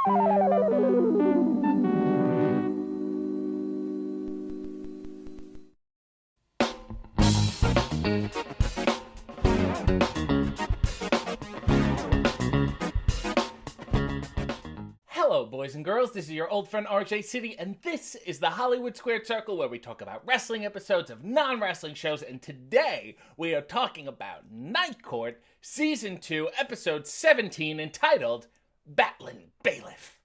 Hello, boys and girls, this is your old friend RJ City, and this is the Hollywood Squared Circle, where we talk about wrestling episodes of non-wrestling shows, and today we are talking about Night Court, Season 2, Episode 17, entitled Battling Bailiff.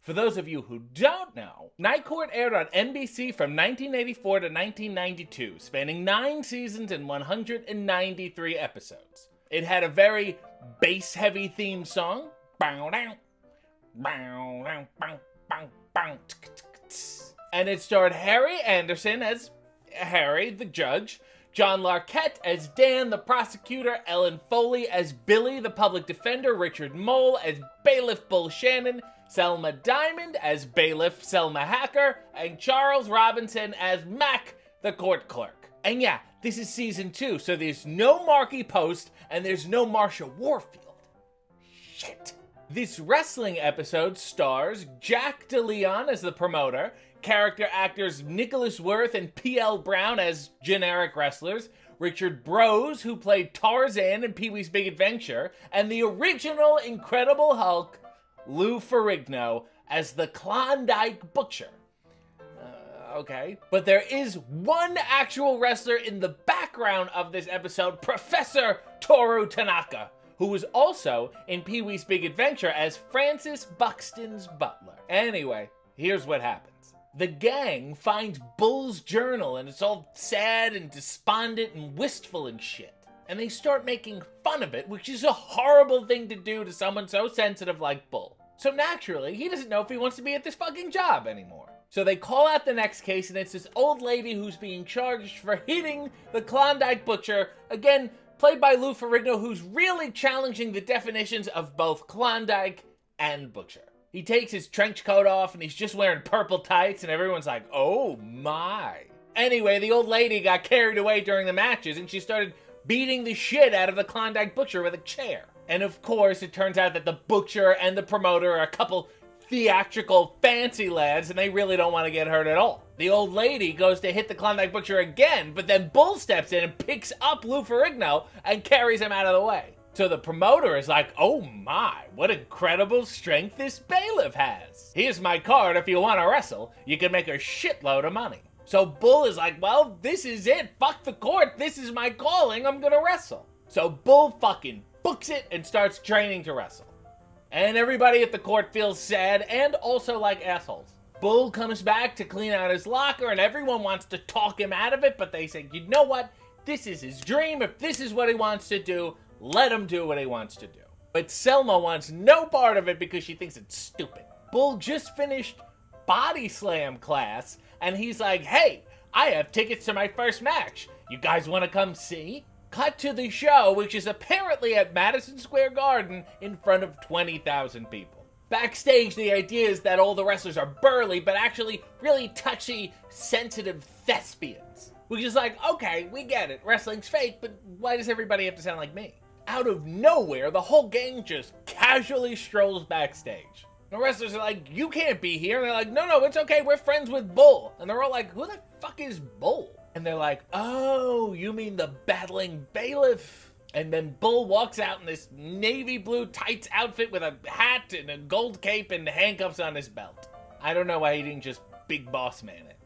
For those of you who don't know, Night Court aired on NBC from 1984 to 1992, spanning 9 seasons and 193 episodes. It had a very bass-heavy theme song, and it starred Harry Anderson as Harry, the judge, John Larroquette as Dan, the prosecutor, Ellen Foley as Billy, the public defender, Richard Mole as Bailiff Bull Shannon, Selma Diamond as Bailiff Selma Hacker, and Charles Robinson as Mac, the court clerk. And yeah, this is season 2, so there's no Marky Post and there's no Marsha Warfield. Shit. This wrestling episode stars Jack DeLeon as the promoter, character actors Nicholas Worth and P.L. Brown as generic wrestlers, Richard Brose, who played Tarzan in Pee-wee's Big Adventure, and the original Incredible Hulk, Lou Ferrigno, as the Klondike Butcher. Okay. But there is one actual wrestler in the background of this episode, Professor Toru Tanaka, who was also in Pee-wee's Big Adventure as Francis Buxton's butler. Anyway, here's what happens. The gang finds Bull's journal, and it's all sad and despondent and wistful and shit. And they start making fun of it, which is a horrible thing to do to someone so sensitive like Bull. So naturally, he doesn't know if he wants to be at this fucking job anymore. So they call out the next case, and it's this old lady who's being charged for hitting the Klondike Butcher, again, played by Lou Ferrigno, who's really challenging the definitions of both Klondike and Butcher. He takes his trench coat off and he's just wearing purple tights and everyone's like, oh my. Anyway, the old lady got carried away during the matches and she started beating the shit out of the Klondike Butcher with a chair. And of course, it turns out that the Butcher and the promoter are a couple theatrical fancy lads and they really don't want to get hurt at all. The old lady goes to hit the Klondike Butcher again, but then Bull steps in and picks up Lou Ferrigno and carries him out of the way. So the promoter is like, oh my, what incredible strength this bailiff has. Here's my card, if you want to wrestle, you can make a shitload of money. So Bull is like, well, this is it, fuck the court, this is my calling, I'm gonna wrestle. So Bull fucking books it and starts training to wrestle. And everybody at the court feels sad and also like assholes. Bull comes back to clean out his locker and everyone wants to talk him out of it, but they say, you know what? This is his dream. If this is what he wants to do, let him do what he wants to do. But Selma wants no part of it because she thinks it's stupid. Bull just finished body slam class and he's like, hey, I have tickets to my first match. You guys want to come see? Cut to the show, which is apparently at Madison Square Garden in front of 20,000 people. Backstage, the idea is that all the wrestlers are burly, but actually really touchy, sensitive thespians. Which is like, okay, we get it, wrestling's fake, but why does everybody have to sound like me? Out of nowhere, the whole gang just casually strolls backstage. The wrestlers are like, you can't be here. And they're like, no, it's okay, we're friends with Bull. And they're all like, who the fuck is Bull? And they're like, oh, you mean the battling bailiff? And then Bull walks out in this navy blue tights outfit with a hat and a gold cape and handcuffs on his belt. I don't know why he didn't just big boss man it.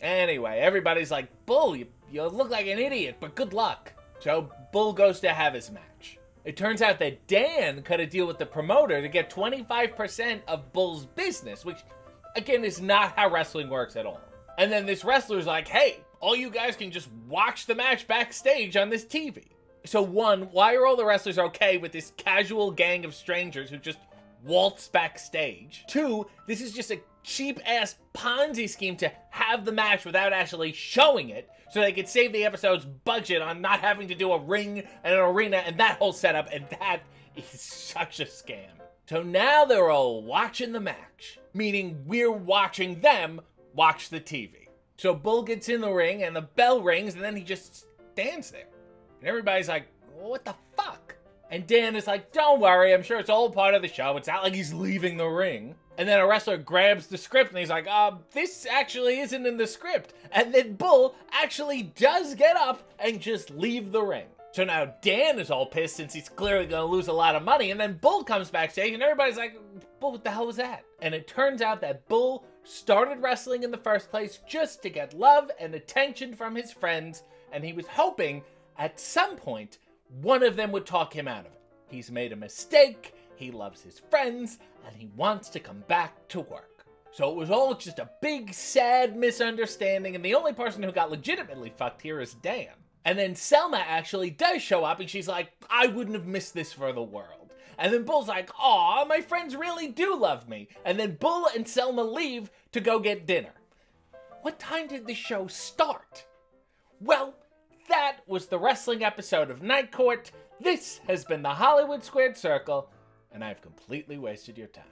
Anyway, everybody's like, Bull, you look like an idiot, but good luck. So Bull goes to have his match. It turns out that Dan cut a deal with the promoter to get 25% of Bull's business, which, again, is not how wrestling works at all. And then this wrestler's like, hey, all you guys can just watch the match backstage on this TV. So one, why are all the wrestlers okay with this casual gang of strangers who just waltz backstage? Two, this is just a cheap-ass Ponzi scheme to have the match without actually showing it, so they could save the episode's budget on not having to do a ring and an arena and that whole setup, and that is such a scam. So now they're all watching the match, meaning we're watching them watch the TV. So Bull gets in the ring and the bell rings and then he just stands there. And everybody's like, what the fuck? And Dan is like, don't worry, I'm sure it's all part of the show. It's not like he's leaving the ring. And then a wrestler grabs the script and he's like, this actually isn't in the script. And then Bull actually does get up and just leave the ring. So now Dan is all pissed since he's clearly going to lose a lot of money. And then Bull comes backstage and everybody's like, Bull, what the hell was that? And it turns out that Bull started wrestling in the first place just to get love and attention from his friends. And he was hoping at some point one of them would talk him out of it. He's made a mistake, he loves his friends, and he wants to come back to work. So it was all just a big, sad misunderstanding, and the only person who got legitimately fucked here is Dan. And then Selma actually does show up, and she's like, I wouldn't have missed this for the world. And then Bull's like, aw, my friends really do love me. And then Bull and Selma leave to go get dinner. What time did the show start? Well, that was the wrestling episode of Night Court. This has been the Hollywood Squared Circle, and I've completely wasted your time.